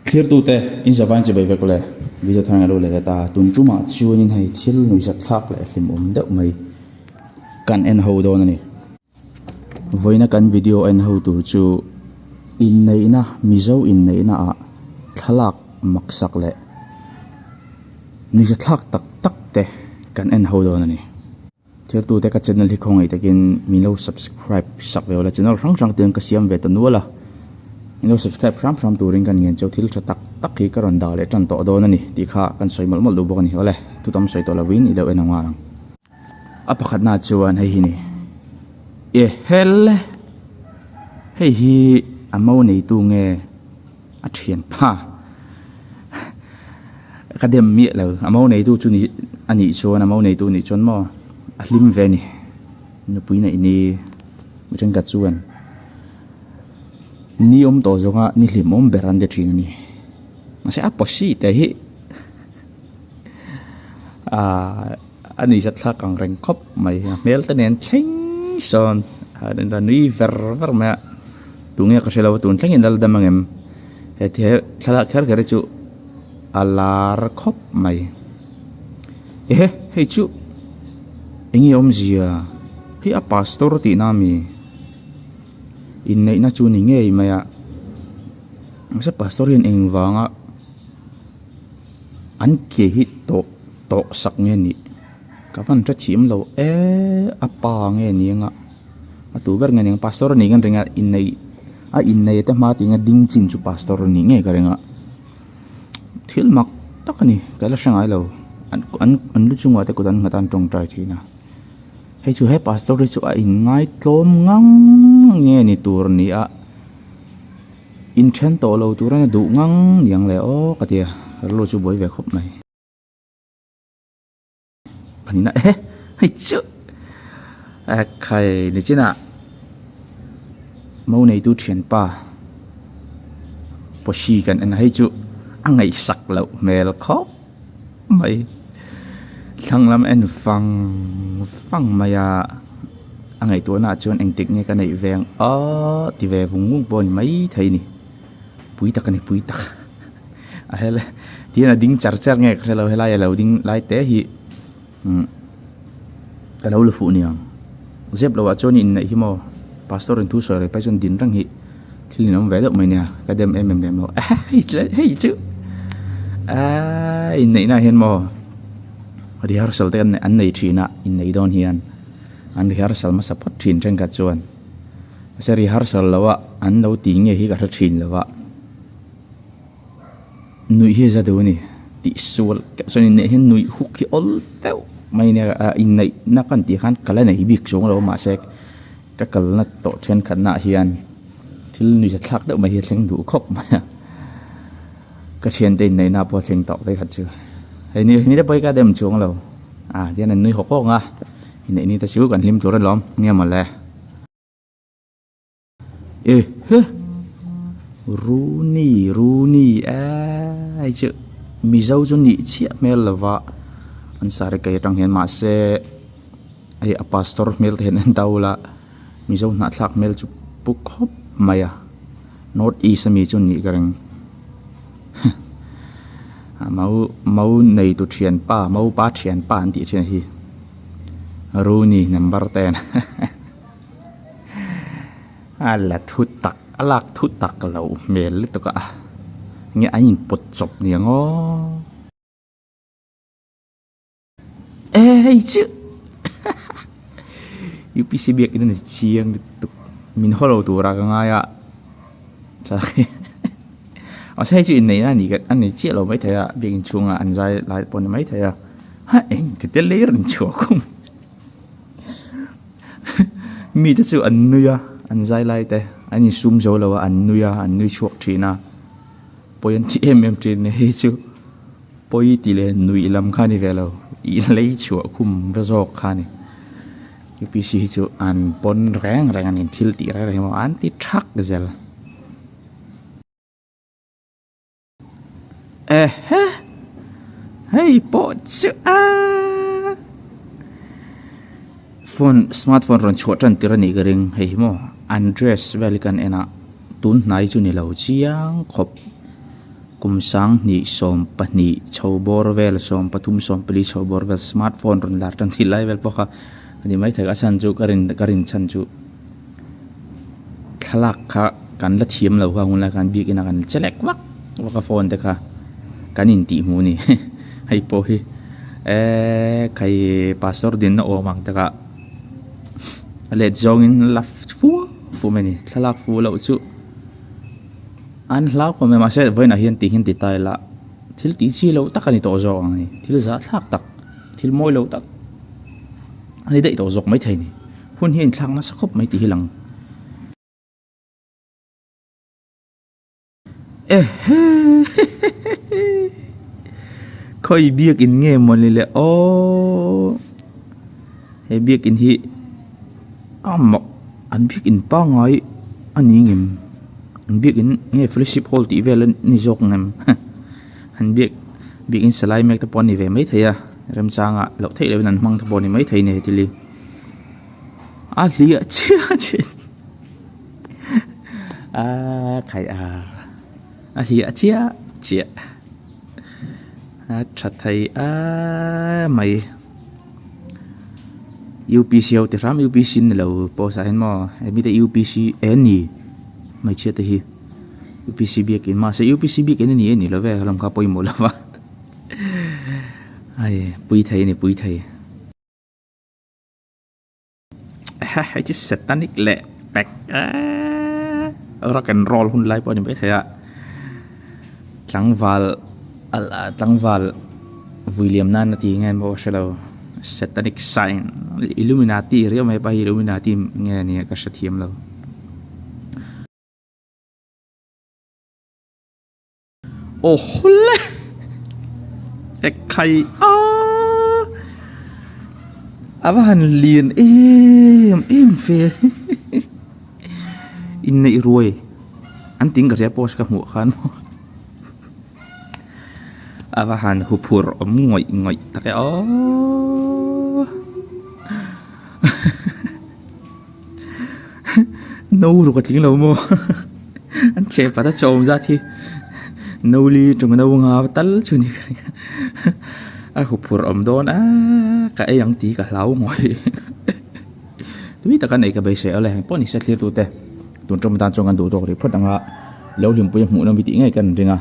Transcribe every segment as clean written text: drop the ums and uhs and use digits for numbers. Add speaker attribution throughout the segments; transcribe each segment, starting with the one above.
Speaker 1: clear tu te in zawan che bebe kole video thang ro le ta tun tu ma chuan in hei thil nui sa thak le hlim de mai kan en ho do na ni voina kan video en ho tu chu in nei na mizo in nei na a thalak maksak le ni sa thak tak tak te kan en ho do na ni clear tu te ka channel hi khong ai takin milo subscribe sak ve la channel rang rang ten ka siam ve ta nuala ino subscribe from turing kan ngen chau thil tha tak tak hi karon da le tan to do na ni ti kha kan soi mal mal do bok ni ole tu tam soi to la win ilo en angwarang apakhat na chuan hei hi ni e hel hei hi amo nei tu nge a thian pha kadem mi lo amo nei tu chu ni ani chuan amo nei tu ni chon mo a hlim ve ni nu pui na ini miteng ka chuan ni to zonga ni hlim beran de thin ni mase a posi te hi ani sa thla kang reng khop mai mel ta nen thleng son den da ni ver ma tunge ka selo tun thleng indal damangem he the thla kher kher chu alar khop mai he chu engi zia hi a pastor ti nami in nei na chu ni nge maya sa pastorian eng wanga an ke hi to sak nge ni ka van tra thim lo apa nge ni nga atu ber nge ning pastor ni ngan ringa in nei te ma ti nga ding chin chu pastor ni nge ka ringa thil mak takani kala sangai lo an lu chungwa te kudan ngatan tong trai thina hei chu he pastor chu a in ngai tlom ngang nge ni tur ni a in chen to lo turana du ngang niang le o katia lo chu boi ve khop mai panina hei chu a khai ni china mau nei tu thian pa po shi kan an hei chu angai sak lo mel khop mai thanglam en phang maya angai to na chon eng tik nge ka nei veng ti ve vung bon mai thei ni pui tak a hel ti na ding char nge khelo helai lo ding lai te hi ka lo lu fu niang zep lo wa chon in nei hi mo pastor in thu soi pa chon din rang hi thil ni nom ve do mai nia ka dem em lo hei chu in nei na hen mo rehearsal te an nei thina in nei don hian an rehearsal ma support thin tren ka chuan se rehearsal lawa an lo ti nge hi ka tha thin lawa nui hi za do ni ti sul so ni ne hen nui huk hi ol teu mai ne in nei na kan ti khan kala nei bik chung lo ma se ka kal na to then khan na hian thil ni sa thak de mai hi thleng du khop ma ka thian te nei na po thleng to ve khat chu hei ni da poi ka dem chung lo tian an nui hok nga in ni ta siu kan hlim tur lom nge ma le runi ai chu mi zau chu ni chia mel lawa an sare kai tang hen ma se ai a pastor mel ten an taula mi zau na thlak mel chu pu khop maya not east mi chu ni gareng mau nei tu thian pa mau pa thian pa an ti chen hi runi number 10 ala alak thu tak lo mel to ka nge ain pot chop ni ngo chu UPC biak ini chiang tu min holo tu ra nga ya cha ở xe chuyện này là gì cái anh này chia lỗ mấy thầy à biên chuông anh dài lại bọn mấy thầy à anh thì tiếc lấy人chúa không mi thật sự anh nuôi anh dài lại thế anh ấy sum rồi là anh nuôi chuột chỉ na bồi anh chị em trên này chứ bồi tỷ lệ nuôi làm khai đi về lâu ý lấy chúa không với giọt khai này UPC chứ anh bọn rèn anh thiêu tỷ ra rồi mà anh thì chắc cái gì hey po chu phone smartphone ron chotan tirani garing hei mo address velikan ena tun nai chu ni lo chiang khop kum sang ni som pani chho borvel som pathum som pali chho borvel smartphone ron lar tan thilai vel poka ani mai thega san chu karin chan chu thalak kha kan la thiam lo ka hun la kan bik ina kan chelek wak waka phone te kha kanin ti mu ni hai po hi kai pastor din na omang ta ka let zong in la fu meni thalak fu lo chu an hlau ko me ma se voina hian ti tai la thil ti chi lo takani to zo ang ni thil za thak tak thil moi lo tak ani dei to zok mai thai ni hun hian thlang na sakhop mai ti hilang khoi biak in nge mon le o he biak in hi amok an biak in pa ngai ani ngim biak in nge fellowship hall ti vel ni jok ngam han biak in salai mek ta pon ni ve mai thaya rem changa lo thei le nan mang ta pon ni mai thei ne tili a lia chia che a khai a lia chia a that thai a mai UPC au te ram UPC ni lo po sa hen mo mi te UPC ni mai chia te hi UPC biak in ma se UPC biak ni lo ve lam ka poi mo la wa ai pui thai ha just satanic le pack rock and roll hun lai po ni mai thaya tlangwal William nan ti ngen mo shelo satanic sign Illuminati rio mai pa Illuminati nge ni ka sathiam lo oh le ek khai avan lien em fe in nei ruai an ting ka ria pos ka mu khan avahan hupur ngoi take no ru ka ting lo mo an che pa ta chom za thi no li tung no nga tal chuni a hupur don ka yang ti ka lau ngoi tui ta kan ei ka be se ale poni se thlir tu te tun trom dan chong an du dok ri phot anga lo lim pui mu no mi ti ngai kan ringa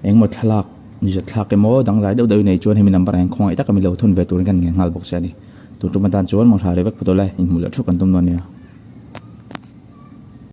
Speaker 1: eng mo thlak ni ja thlak emo dang lai deu nei chuan hemi number ang khong ai ta ka mi lo thun ve tur kan nge ngal bok se ni tun trom dan chuan mo thare vek photo lai in mu la thuk kan tum no nia